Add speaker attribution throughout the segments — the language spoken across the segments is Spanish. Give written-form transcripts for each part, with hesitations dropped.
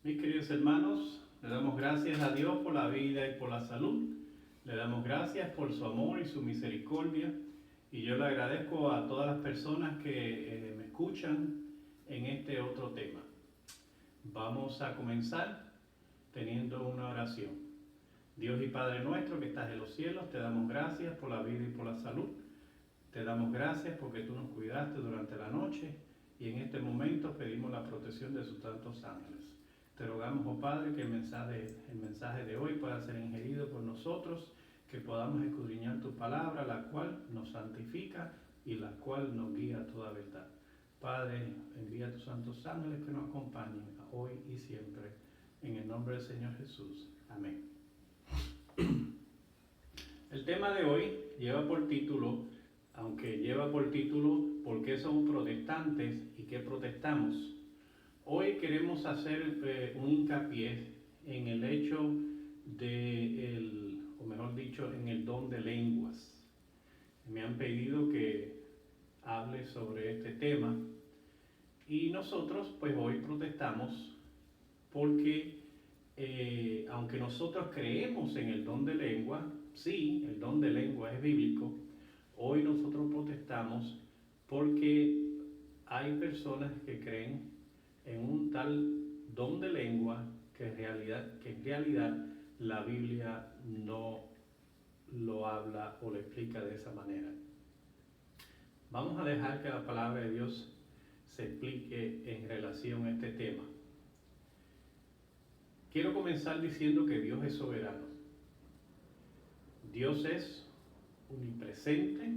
Speaker 1: Mis queridos hermanos, le damos gracias a Dios por la vida y por la salud. Le damos gracias por su amor y su misericordia. Y yo le agradezco a todas las personas que me escuchan en este otro tema. Vamos a comenzar teniendo una oración. Dios y Padre nuestro que estás en los cielos, te damos gracias por la vida y por la salud. Te damos gracias porque tú nos cuidaste durante la noche y en este momento pedimos la protección de sus santos ángeles. Te rogamos, oh Padre, que el mensaje de hoy pueda ser ingerido por nosotros, que podamos escudriñar tu palabra, la cual nos santifica y la cual nos guía a toda verdad. Padre, envía a tus santos ángeles que nos acompañen hoy y siempre. En el nombre del Señor Jesús. Amén. El tema de hoy lleva por título, ¿por qué somos protestantes y qué protestamos? Hoy queremos hacer un hincapié en el hecho en el don de lenguas. Me han pedido que hable sobre este tema y nosotros pues hoy protestamos porque aunque nosotros creemos en el don de lengua, sí, el don de lengua es bíblico, hoy nosotros protestamos porque hay personas que creen en un tal don de lengua que en realidad la Biblia no lo habla o lo explica de esa manera. Vamos a dejar que la palabra de Dios se explique en relación a este tema. Quiero comenzar diciendo que Dios es soberano. Dios es omnipresente,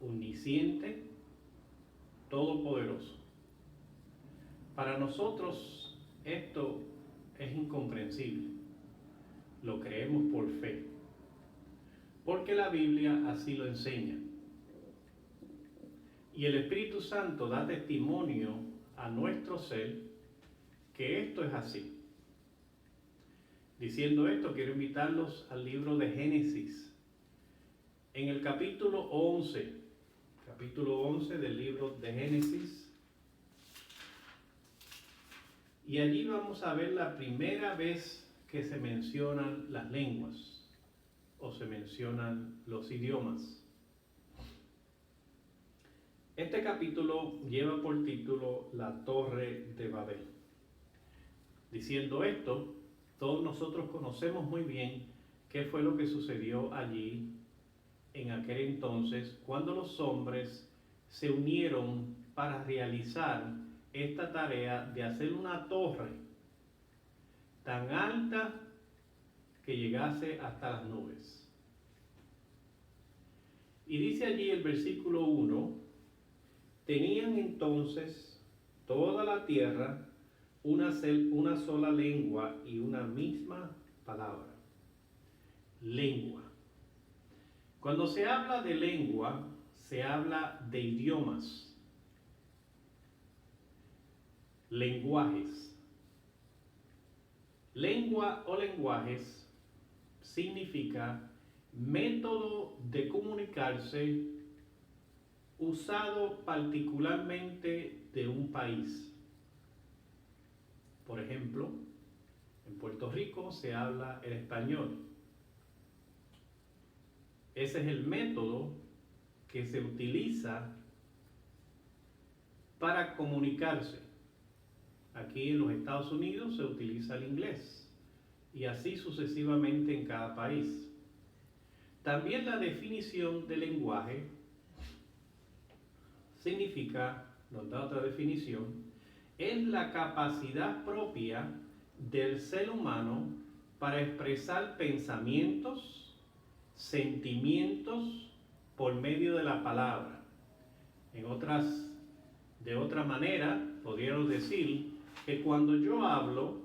Speaker 1: omnisciente, todopoderoso. Para nosotros esto es incomprensible. Lo creemos por fe, porque la Biblia así lo enseña. Y el Espíritu Santo da testimonio a nuestro ser que esto es así. Diciendo esto, quiero invitarlos al libro de Génesis. En el capítulo 11 del libro de Génesis, y allí vamos a ver la primera vez que se mencionan las lenguas o se mencionan los idiomas. Este capítulo lleva por título La Torre de Babel. Diciendo esto, todos nosotros conocemos muy bien qué fue lo que sucedió allí en aquel entonces cuando los hombres se unieron para realizar esta tarea de hacer una torre tan alta que llegase hasta las nubes. Y dice allí el versículo 1, tenían entonces toda la tierra una sola lengua y una misma palabra. Lengua. Cuando se habla de lengua, se habla de idiomas. Lenguajes. Lengua o lenguajes significa método de comunicarse usado particularmente de un país. Por ejemplo, en Puerto Rico se habla el español. Ese es el método que se utiliza para comunicarse. Aquí en los Estados Unidos se utiliza el inglés y así sucesivamente en cada país. También la definición de lenguaje nos da otra definición, es la capacidad propia del ser humano para expresar pensamientos, sentimientos por medio de la palabra. De otra manera, podríamos decir que cuando yo hablo,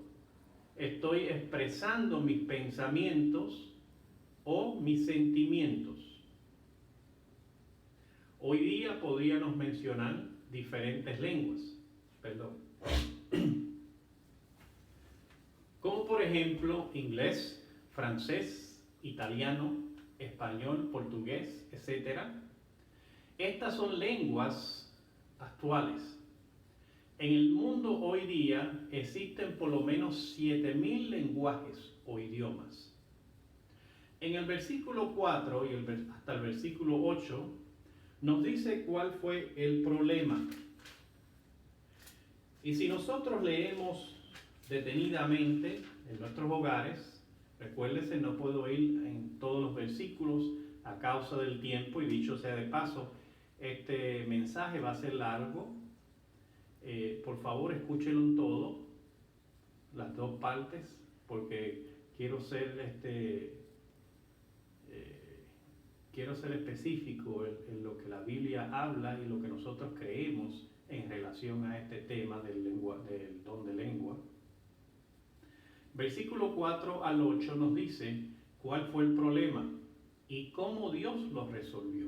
Speaker 1: estoy expresando mis pensamientos o mis sentimientos. Hoy día podríamos mencionar diferentes lenguas, como por ejemplo inglés, francés, italiano, español, portugués, etc. Estas son lenguas actuales. En el mundo hoy día existen por lo menos 7.000 lenguajes o idiomas. En el versículo 4 y hasta el versículo 8 nos dice cuál fue el problema. Y si nosotros leemos detenidamente en nuestros hogares, recuérdense, no puedo ir en todos los versículos a causa del tiempo, y dicho sea de paso, este mensaje va a ser largo. Por favor, escúchenlo en todo, las dos partes, porque quiero ser específico en lo que la Biblia habla y lo que nosotros creemos en relación a este tema del don de lengua. Versículo 4 al 8 nos dice cuál fue el problema y cómo Dios lo resolvió.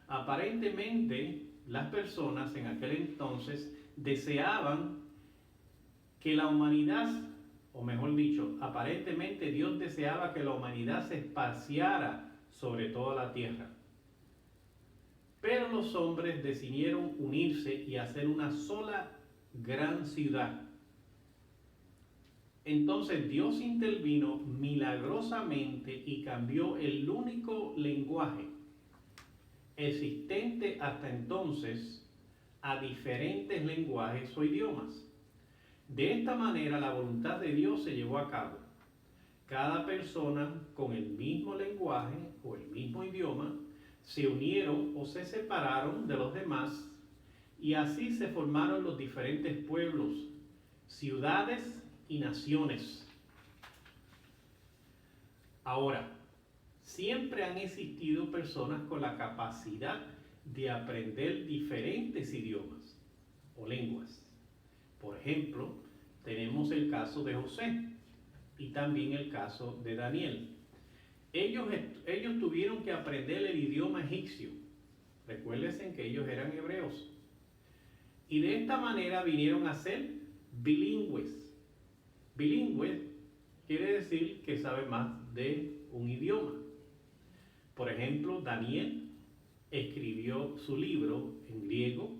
Speaker 1: Aparentemente, las personas en aquel entonces deseaban que la humanidad, o mejor dicho, aparentemente Dios deseaba que la humanidad se esparciara sobre toda la tierra. Pero los hombres decidieron unirse y hacer una sola gran ciudad. Entonces Dios intervino milagrosamente y cambió el único lenguaje existente hasta entonces a diferentes lenguajes o idiomas. De esta manera la voluntad de Dios se llevó a cabo. Cada persona con el mismo lenguaje o el mismo idioma se unieron o se separaron de los demás, y así se formaron los diferentes pueblos, ciudades y naciones. Ahora, siempre han existido personas con la capacidad de aprender diferentes idiomas o lenguas. Por ejemplo, tenemos el caso de José y también el caso de Daniel. Ellos tuvieron que aprender el idioma egipcio. Recuérdense que ellos eran hebreos. Y de esta manera vinieron a ser bilingües. Bilingüe quiere decir que sabe más de un idioma. Por ejemplo, Daniel escribió su libro en griego,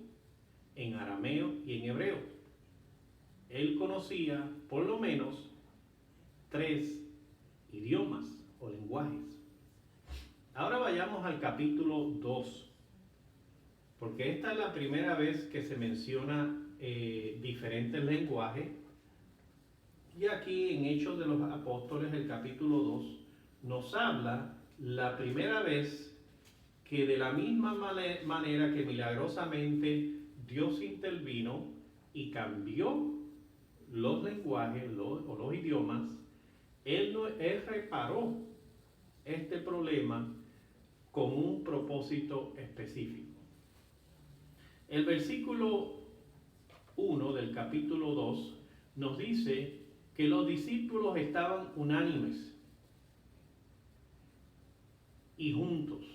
Speaker 1: en arameo y en hebreo. Él conocía por lo menos 3 idiomas o lenguajes. Ahora vayamos al capítulo 2, porque esta es la primera vez que se menciona diferentes lenguajes. Y aquí en Hechos de los Apóstoles, el capítulo 2, nos habla la primera vez que de la misma manera que milagrosamente Dios intervino y cambió los lenguajes o los idiomas, Él reparó este problema con un propósito específico. El versículo 1 del capítulo 2 nos dice que los discípulos estaban unánimes y juntos.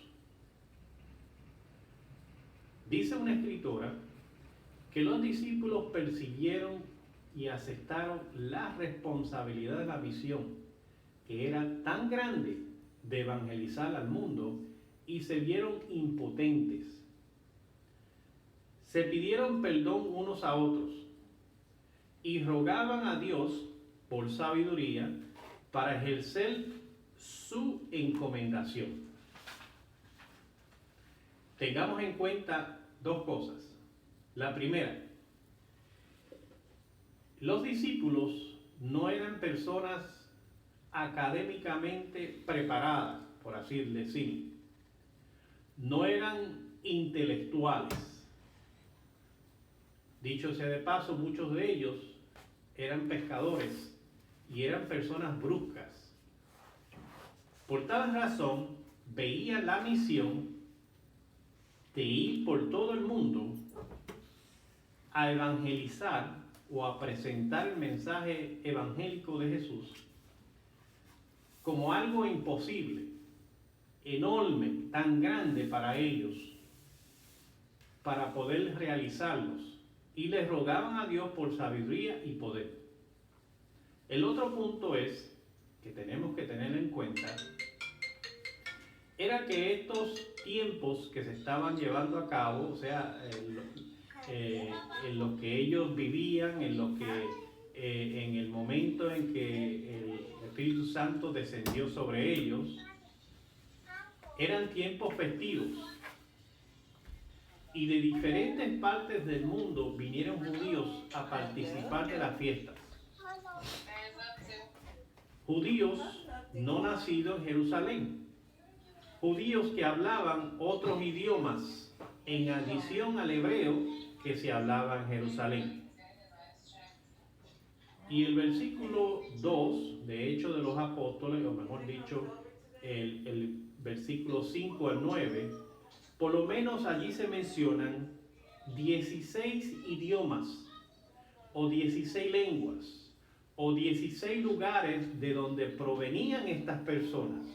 Speaker 1: Dice una escritora que los discípulos persiguieron y aceptaron la responsabilidad de la misión, que era tan grande, de evangelizar al mundo, y se vieron impotentes. Se pidieron perdón unos a otros y rogaban a Dios por sabiduría para ejercer su encomendación. Tengamos en cuenta 2 cosas. La primera, los discípulos no eran personas académicamente preparadas, por así decirlo. No eran intelectuales. Dicho sea de paso, muchos de ellos eran pescadores y eran personas bruscas. Por tal razón, veían la misión de ir por todo el mundo a evangelizar o a presentar el mensaje evangélico de Jesús como algo imposible, enorme, tan grande para ellos, para poder realizarlos, y les rogaban a Dios por sabiduría y poder. El otro punto es, que tenemos que tener en cuenta, era que estos tiempos que se estaban llevando a cabo, o sea, en lo que ellos vivían, en el momento en que el Espíritu Santo descendió sobre ellos, eran tiempos festivos. Y de diferentes partes del mundo vinieron judíos a participar de las fiestas. Judíos no nacidos en Jerusalén. Judíos que hablaban otros idiomas en adición al hebreo que se hablaba en Jerusalén. Y el versículo 2 de Hechos de los Apóstoles, o mejor dicho, el versículo 5 al 9, por lo menos allí se mencionan 16 idiomas, o 16 lenguas, o 16 lugares de donde provenían estas personas,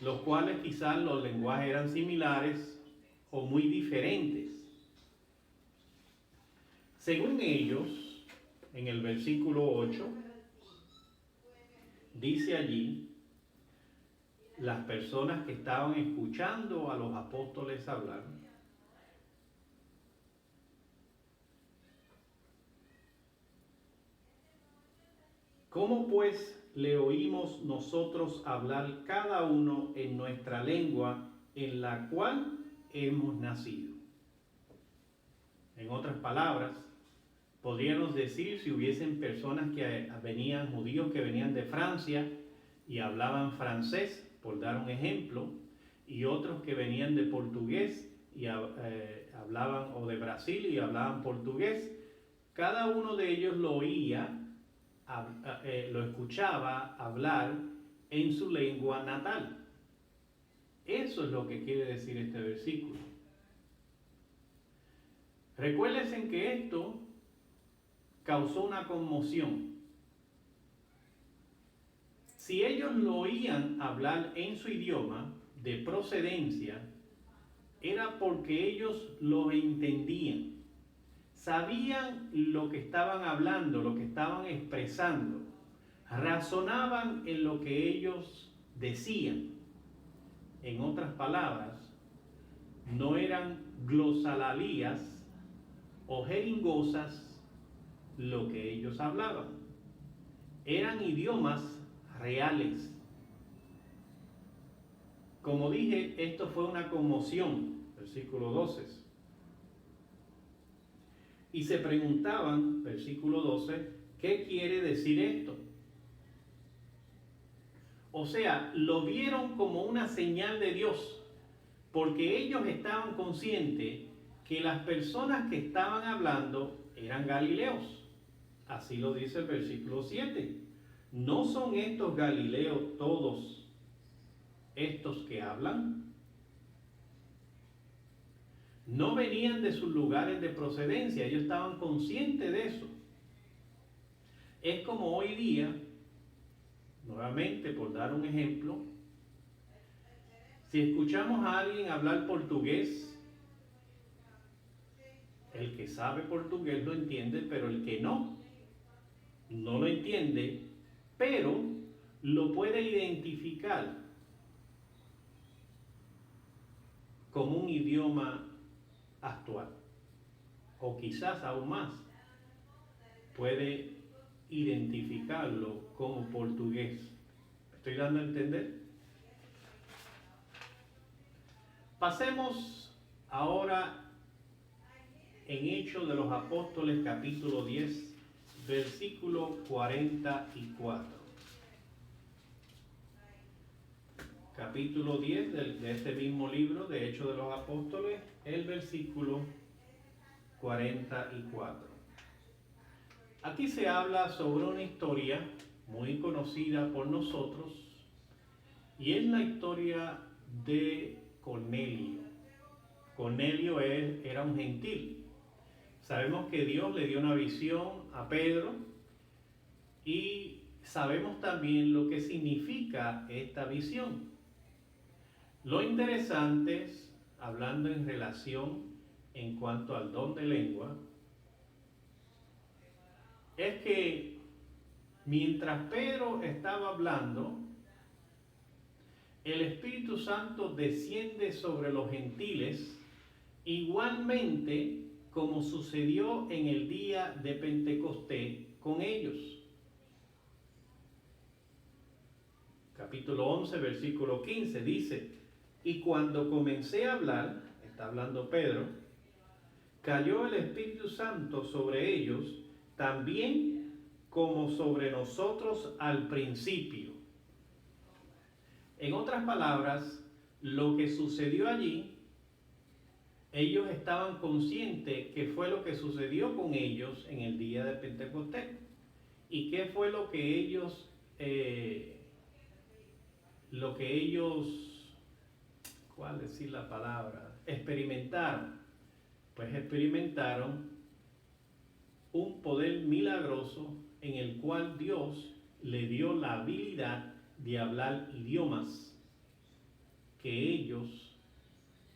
Speaker 1: los cuales quizás los lenguajes eran similares o muy diferentes. Según ellos, en el versículo 8, dice allí, las personas que estaban escuchando a los apóstoles hablar, ¿cómo pues le oímos nosotros hablar cada uno en nuestra lengua en la cual hemos nacido? En otras palabras, podríamos decir si hubiesen personas que venían, judíos que venían de Francia y hablaban francés, por dar un ejemplo, y otros que venían de portugués y hablaban, o de Brasil y hablaban portugués, cada uno de ellos lo oía, lo escuchaba hablar en su lengua natal. Eso es lo que quiere decir este versículo. Recuérdense que esto causó una conmoción. Si ellos lo oían hablar en su idioma de procedencia, era porque ellos lo entendían. Sabían lo que estaban hablando, lo que estaban expresando. Razonaban en lo que ellos decían. En otras palabras, no eran glosalalías o jeringosas lo que ellos hablaban. Eran idiomas reales. Como dije, esto fue una conmoción, versículo 12. Y se preguntaban, versículo 12, ¿qué quiere decir esto? O sea, lo vieron como una señal de Dios, porque ellos estaban conscientes que las personas que estaban hablando eran galileos. Así lo dice el versículo 7. ¿No son estos galileos todos estos que hablan? No venían de sus lugares de procedencia, ellos estaban conscientes de eso. Es como hoy día, nuevamente por dar un ejemplo, si escuchamos a alguien hablar portugués, el que sabe portugués lo entiende, pero el que no lo entiende, pero lo puede identificar como un idioma actual, o quizás aún más, puede identificarlo como portugués. ¿Me estoy dando a entender? Pasemos ahora en Hechos de los Apóstoles, capítulo 10, versículo 44. Capítulo 10 de este mismo libro de Hechos de los Apóstoles, el versículo 44. Aquí se habla sobre una historia muy conocida por nosotros, y es la historia de Cornelio. Cornelio era un gentil. Sabemos que Dios le dio una visión a Pedro, y sabemos también lo que significa esta visión. Lo interesante es, hablando en relación en cuanto al don de lengua, es que mientras Pedro estaba hablando, el Espíritu Santo desciende sobre los gentiles igualmente como sucedió en el día de Pentecostés con ellos. Capítulo 11, versículo 15 dice: y cuando comencé a hablar, está hablando Pedro, cayó el Espíritu Santo sobre ellos, también como sobre nosotros al principio. En otras palabras, lo que sucedió allí, ellos estaban conscientes que fue lo que sucedió con ellos en el día de Pentecostés. ¿Y qué fue lo que ellos, ¿cuál decir la palabra? Experimentaron? Pues experimentaron un poder milagroso en el cual Dios le dio la habilidad de hablar idiomas que ellos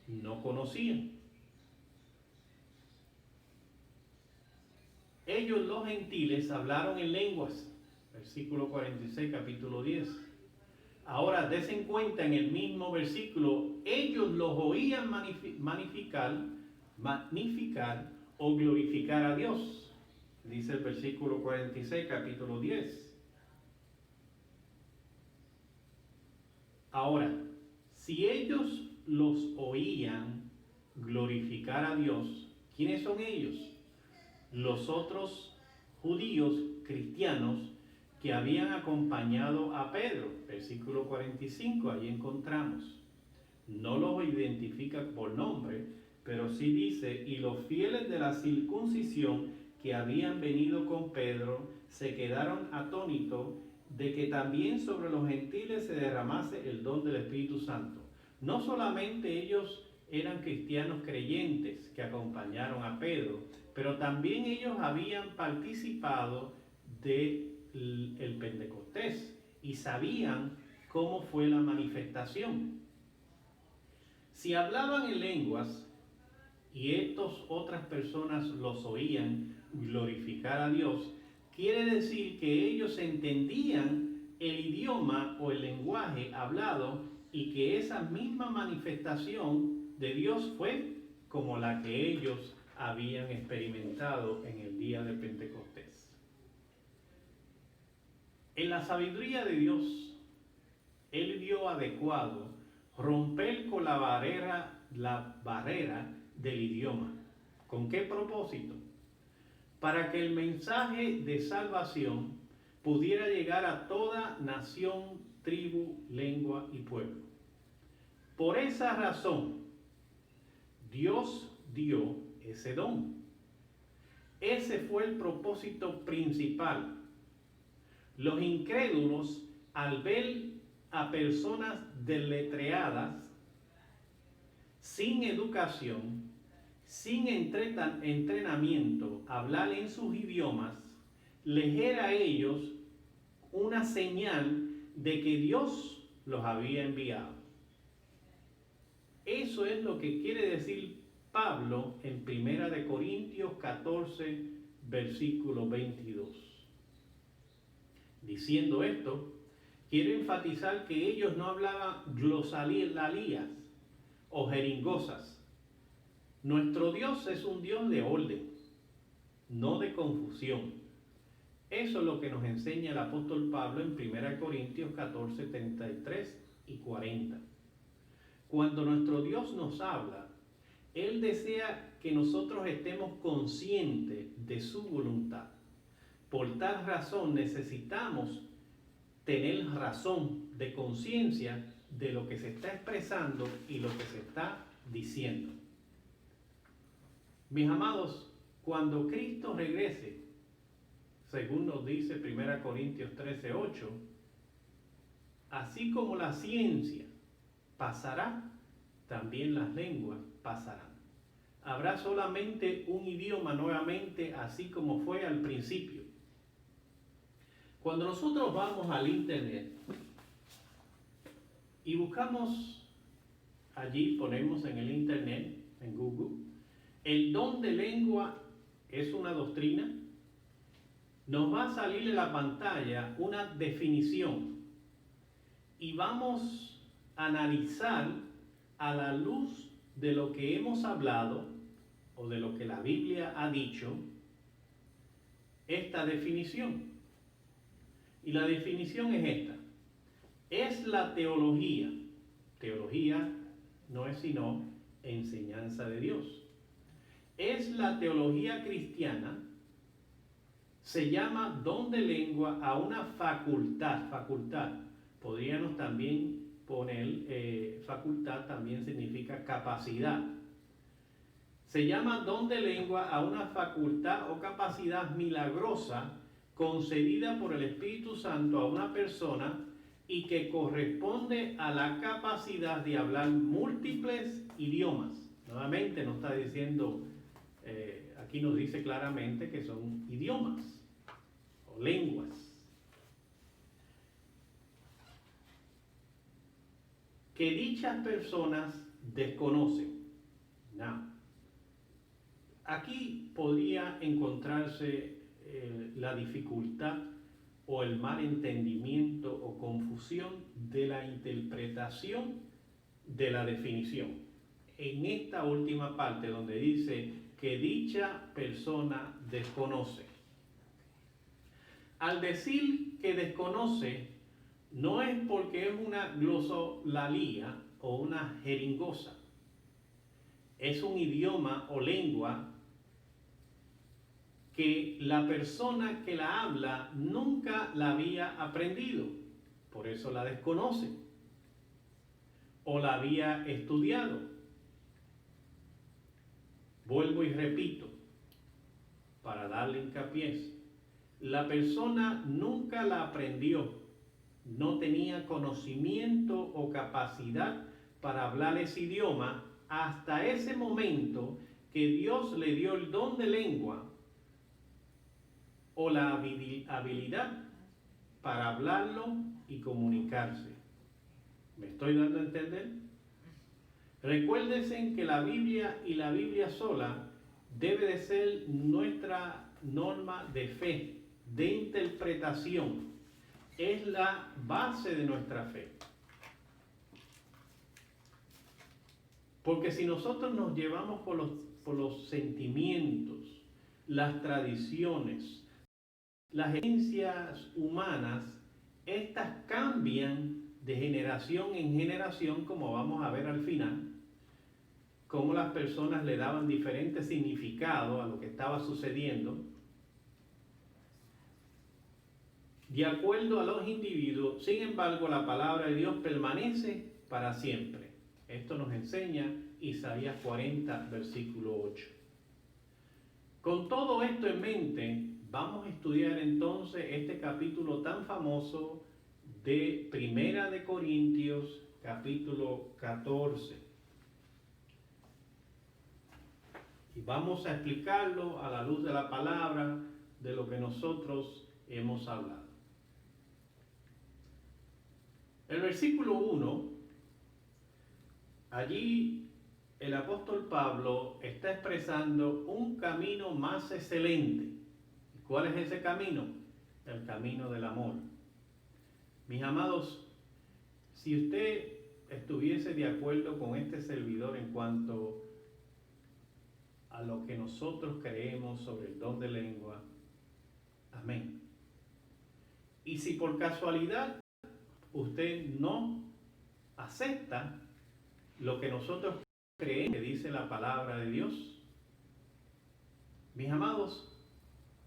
Speaker 1: no conocían. Ellos, los gentiles, hablaron en lenguas. Versículo 46, capítulo 10. Ahora, desen cuenta en el mismo versículo, ellos los oían magnificar o glorificar a Dios. Dice el versículo 46, capítulo 10. Ahora, si ellos los oían glorificar a Dios, ¿quiénes son ellos? Los otros judíos cristianos que habían acompañado a Pedro. Versículo 45, ahí encontramos. No los identifica por nombre, pero sí dice: y los fieles de la circuncisión que habían venido con Pedro se quedaron atónitos de que también sobre los gentiles se derramase el don del Espíritu Santo. No solamente ellos eran cristianos creyentes que acompañaron a Pedro, pero también ellos habían participado del Pentecostés y sabían cómo fue la manifestación. Si hablaban en lenguas y estas otras personas los oían glorificar a Dios, quiere decir que ellos entendían el idioma o el lenguaje hablado y que esa misma manifestación de Dios fue como la que ellos habían experimentado en el día de Pentecostés. En la sabiduría de Dios, Él vio adecuado romper con la barrera del idioma. ¿Con qué propósito? Para que el mensaje de salvación pudiera llegar a toda nación, tribu, lengua y pueblo. Por esa razón, Dios dio ese don. Ese fue el propósito principal. Los incrédulos, al ver a personas deletreadas, sin educación, sin entrenamiento, hablar en sus idiomas, les era a ellos una señal de que Dios los había enviado. Eso es lo que quiere decir Pablo en 1 Corintios 14, versículo 22. Diciendo esto, quiero enfatizar que ellos no hablaban glosalías o jeringosas. Nuestro Dios es un Dios de orden, no de confusión. Eso es lo que nos enseña el apóstol Pablo en 1 Corintios 14, 33 y 40. Cuando nuestro Dios nos habla, Él desea que nosotros estemos conscientes de su voluntad. Por tal razón necesitamos tener razón de conciencia de lo que se está expresando y lo que se está diciendo. Mis amados, cuando Cristo regrese, según nos dice 1 Corintios 13, 8, así como la ciencia pasará, también las lenguas pasarán. Habrá solamente un idioma nuevamente, así como fue al principio. Cuando nosotros vamos al internet y buscamos allí, ponemos en el internet, en Google, el don de lengua es una doctrina, nos va a salir en la pantalla una definición y vamos a analizar a la luz de lo que hemos hablado o de lo que la Biblia ha dicho esta definición. Y la definición es esta. Es la teología. Teología no es sino enseñanza de Dios. Es la teología cristiana. Se llama don de lengua a una facultad. Facultad. Podríamos también poner facultad, también significa capacidad. Se llama don de lengua a una facultad o capacidad milagrosa concedida por el Espíritu Santo a una persona y que corresponde a la capacidad de hablar múltiples idiomas. Nuevamente nos está diciendo, aquí nos dice claramente que son idiomas o lenguas. Que dichas personas desconocen. No. Aquí podría encontrarse la dificultad o el mal entendimiento o confusión de la interpretación de la definición. En esta última parte donde dice que dicha persona desconoce. Al decir que desconoce, no es porque es una glosolalía o una jeringosa. Es un idioma o lengua que la persona que la habla nunca la había aprendido, por eso la desconoce, o la había estudiado. Vuelvo y repito, para darle hincapié, la persona nunca la aprendió, no tenía conocimiento o capacidad para hablar ese idioma hasta ese momento que Dios le dio el don de lengua o la habilidad para hablarlo y comunicarse. ¿Me estoy dando a entender? Recuérdense que la Biblia y la Biblia sola debe de ser nuestra norma de fe, de interpretación. Es la base de nuestra fe. Porque si nosotros nos llevamos por los sentimientos, las tradiciones, las creencias humanas, estas cambian de generación en generación, como vamos a ver al final, cómo las personas le daban diferentes significados a lo que estaba sucediendo, de acuerdo a los individuos. Sin embargo, la palabra de Dios permanece para siempre. Esto nos enseña Isaías 40, versículo 8. Con todo esto en mente, vamos a estudiar entonces este capítulo tan famoso de Primera de Corintios, capítulo 14. Y vamos a explicarlo a la luz de la palabra, de lo que nosotros hemos hablado. El versículo 1, allí el apóstol Pablo está expresando un camino más excelente. ¿Cuál es ese camino? El camino del amor. Mis amados, si usted estuviese de acuerdo con este servidor en cuanto a lo que nosotros creemos sobre el don de lengua, amén. Y si por casualidad usted no acepta lo que nosotros creemos que dice la palabra de Dios, mis amados,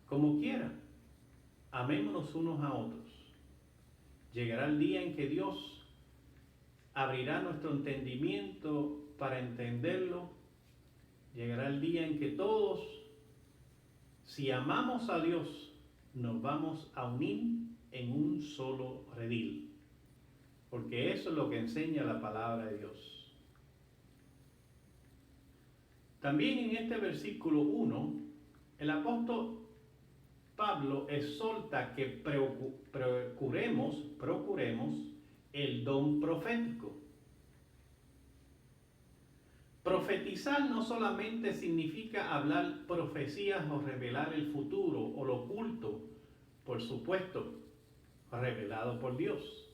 Speaker 1: como quiera, amémonos unos a otros. Llegará el día en que Dios abrirá nuestro entendimiento para entenderlo. Llegará el día en que todos, si amamos a Dios, nos vamos a unir en un solo redil. Porque eso es lo que enseña la palabra de Dios. También en este versículo 1, el apóstol Pablo exhorta que procuremos el don profético. Profetizar no solamente significa hablar profecías o revelar el futuro o lo oculto, por supuesto, revelado por Dios.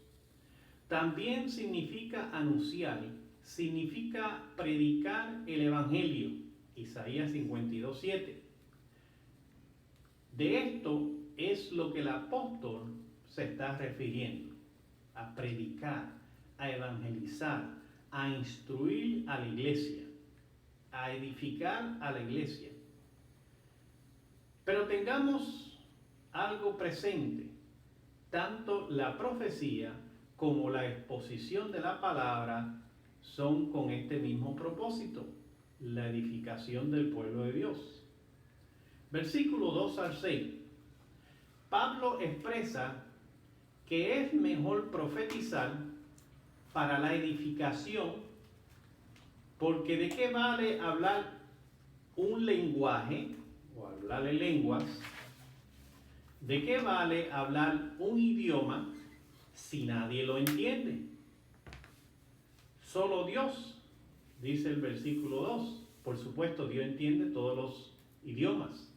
Speaker 1: También significa anunciar significa predicar el Evangelio, Isaías 52:7. De esto es lo que el apóstol se está refiriendo, a predicar, a evangelizar, a instruir a la iglesia, a edificar a la iglesia. Pero tengamos algo presente, tanto la profecía como la exposición de la palabra son con este mismo propósito, la edificación del pueblo de Dios. Versículo 2 al 6. Pablo expresa que es mejor profetizar para la edificación, porque ¿de qué vale hablar un lenguaje o hablar en lenguas? ¿De qué vale hablar un idioma si nadie lo entiende? Solo Dios, dice el versículo 2. Por supuesto, Dios entiende todos los idiomas.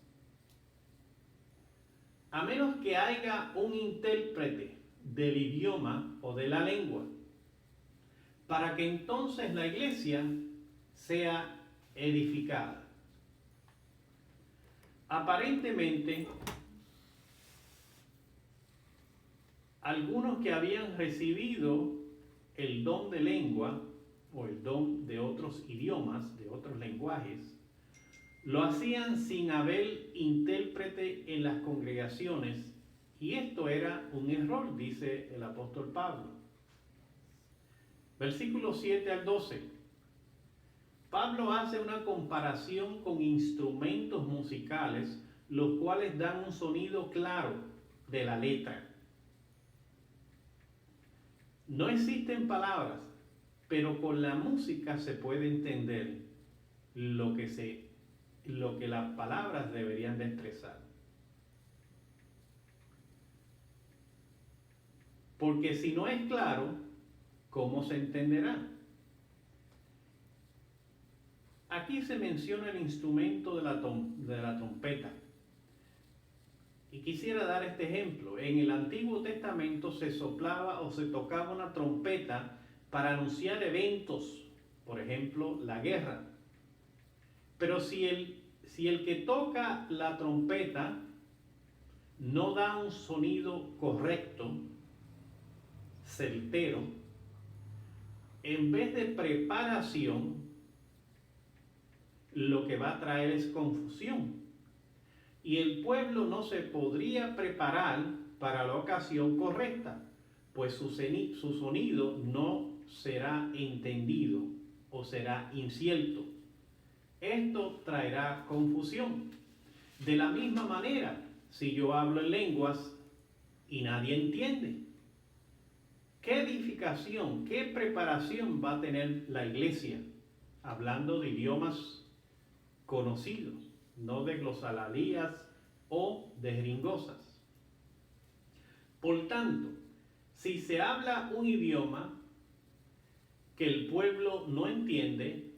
Speaker 1: A menos que haya un intérprete del idioma o de la lengua, para que entonces la iglesia sea edificada. Aparentemente, algunos que habían recibido el don de lengua o el don de otros idiomas, de otros lenguajes, lo hacían sin haber intérprete en las congregaciones, y esto era un error, dice el apóstol Pablo. Versículos 7 al 12. Pablo hace una comparación con instrumentos musicales, los cuales dan un sonido claro de la letra. No existen palabras, pero con la música se puede entender lo que las palabras deberían de expresar. Porque si no es claro, ¿cómo se entenderá? Aquí se menciona el instrumento de la trompeta. Y quisiera dar este ejemplo. En el Antiguo Testamento se soplaba o se tocaba una trompeta para anunciar eventos, por ejemplo, la guerra. Pero si el que toca la trompeta no da un sonido correcto, certero, en vez de preparación, lo que va a traer es confusión. Y el pueblo no se podría preparar para la ocasión correcta, pues su sonido no será entendido o será incierto. Esto traerá confusión. De la misma manera, si yo hablo en lenguas y nadie entiende, ¿qué edificación, qué preparación va a tener la iglesia hablando de idiomas conocidos, no de glosalalías o de jeringonzas? Por tanto, si se habla un idioma que el pueblo no entiende,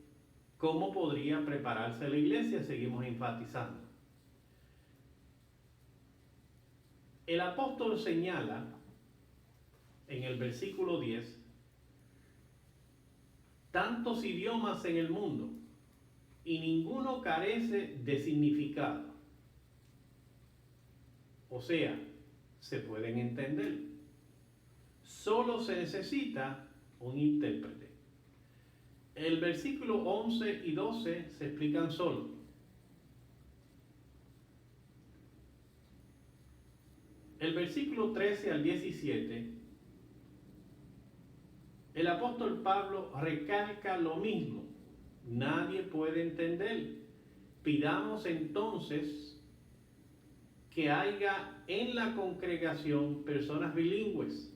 Speaker 1: ¿cómo podría prepararse la iglesia? Seguimos enfatizando. El apóstol señala en el versículo 10 tantos idiomas en el mundo y ninguno carece de significado. O sea, se pueden entender. Solo se necesita un intérprete. El versículo 11 y 12 se explican solo. El versículo 13 al 17, el apóstol Pablo recalca lo mismo. Nadie puede entender. Pidamos entonces que haya en la congregación personas bilingües,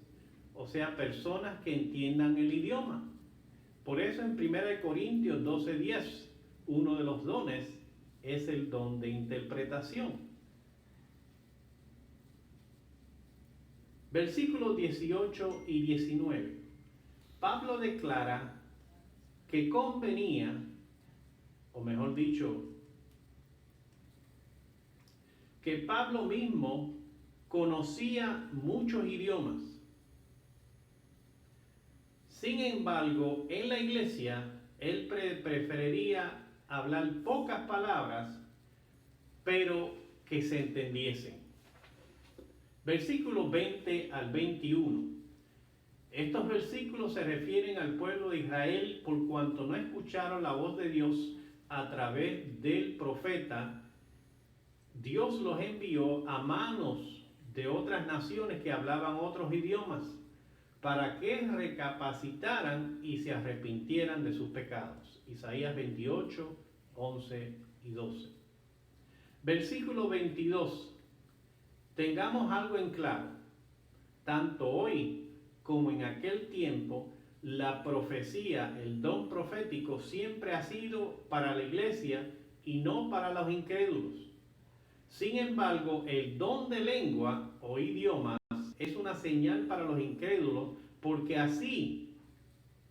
Speaker 1: o sea, personas que entiendan el idioma. Por eso en 1 Corintios 12:10, uno de los dones es el don de interpretación. Versículos 18 y 19. Pablo declara que convenía, o mejor dicho, que Pablo mismo conocía muchos idiomas. Sin embargo, en la iglesia, él preferiría hablar pocas palabras, pero que se entendiesen. Versículos 20 al 21. Estos versículos se refieren al pueblo de Israel por cuanto no escucharon la voz de Dios a través del profeta. Dios los envió a manos de otras naciones que hablaban otros idiomas para que recapacitaran y se arrepintieran de sus pecados. Isaías 28, 11 y 12. Versículo 22. Tengamos algo en claro. Tanto hoy como en aquel tiempo, la profecía, el don profético, siempre ha sido para la iglesia y no para los incrédulos. Sin embargo, el don de lengua o idiomas es una señal para los incrédulos, porque así,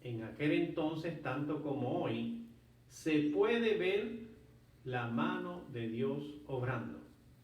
Speaker 1: en aquel entonces, tanto como hoy, se puede ver la mano de Dios obrando.